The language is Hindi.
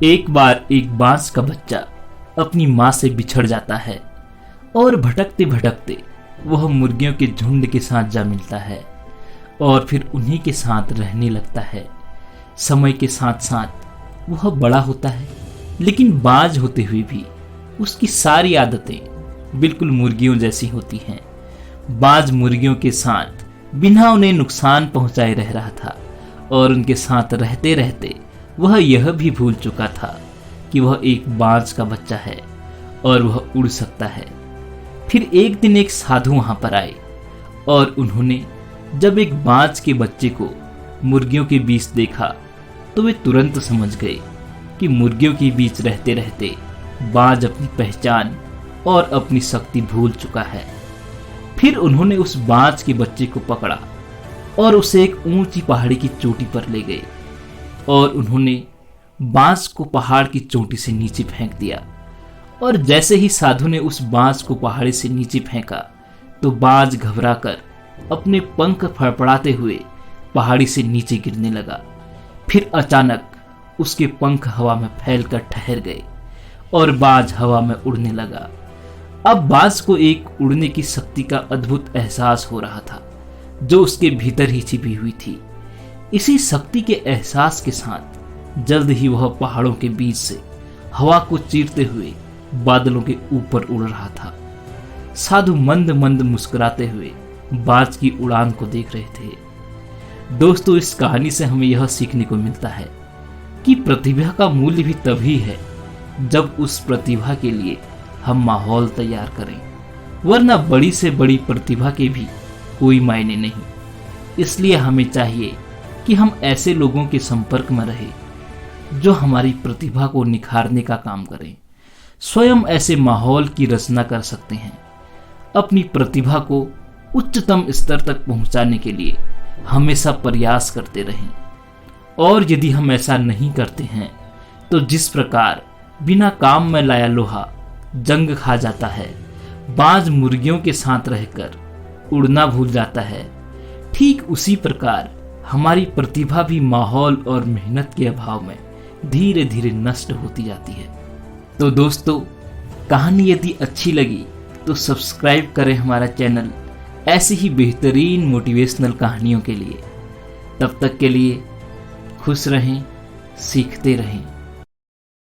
एक बार एक बांस का बच्चा अपनी माँ से बिछड़ जाता है और भटकते भटकते वह मुर्गियों के झुंड के साथ जा मिलता है और फिर उन्हीं के साथ रहने लगता है। समय के साथ साथ वह बड़ा होता है, लेकिन बाज होते हुए भी उसकी सारी आदतें बिल्कुल मुर्गियों जैसी होती हैं। बाज मुर्गियों के साथ बिना उन्हें नुकसान पहुंचाए रह रहा था और उनके साथ रहते रहते वह यह भी भूल चुका था कि वह एक बाज का बच्चा है और वह उड़ सकता है। फिर एक दिन एक साधु वहां पर आए और उन्होंने जब एक बाज के बच्चे को मुर्गियों के बीच देखा तो वे तुरंत समझ गए कि मुर्गियों के बीच रहते रहते बाज अपनी पहचान और अपनी शक्ति भूल चुका है। फिर उन्होंने उस बाज के बच्चे को पकड़ा और उसे एक ऊंची पहाड़ी की चोटी पर ले गए और उन्होंने बाज को पहाड़ की चोटी से नीचे फेंक दिया। और जैसे ही साधु ने उस बाज को पहाड़ी से नीचे फेंका तो बाज घबराकर अपने पंख फड़फड़ाते हुए पहाड़ी से नीचे गिरने लगा। फिर अचानक उसके पंख हवा में फैलकर ठहर गए और बाज हवा में उड़ने लगा। अब बाज को एक उड़ने की शक्ति का अद्भुत एहसास हो रहा था जो उसके भीतर ही छिपी हुई थी। इसी शक्ति के एहसास के साथ जल्द ही वह पहाड़ों के बीच से हवा को चीरते हुए बादलों के ऊपर उड़ रहा था। साधु मंद मंद मुस्कुराते हुए बाज की उड़ान को देख रहे थे। दोस्तों, इस कहानी से हमें यह सीखने को मिलता है कि प्रतिभा का मूल्य भी तभी है जब उस प्रतिभा के लिए हम माहौल तैयार करें, वरना बड़ी से बड़ी प्रतिभा के भी कोई मायने नहीं। इसलिए हमें चाहिए कि हम ऐसे लोगों के संपर्क में रहें जो हमारी प्रतिभा को निखारने का काम करें। स्वयं ऐसे माहौल की रचना कर सकते हैं। अपनी प्रतिभा को उच्चतम स्तर तक पहुंचाने के लिए हमेशा प्रयास करते रहें। और यदि हम ऐसा नहीं करते हैं तो जिस प्रकार बिना काम में लाया लोहा जंग खा जाता है, बाज मुर्गियों के साथ रहकर उड़ना भूल जाता है, ठीक उसी प्रकार हमारी प्रतिभा भी माहौल और मेहनत के अभाव में धीरे धीरे नष्ट होती जाती है। तो दोस्तों, कहानी यदि अच्छी लगी तो सब्सक्राइब करें हमारा चैनल ऐसी ही बेहतरीन मोटिवेशनल कहानियों के लिए। तब तक के लिए खुश रहें, सीखते रहें।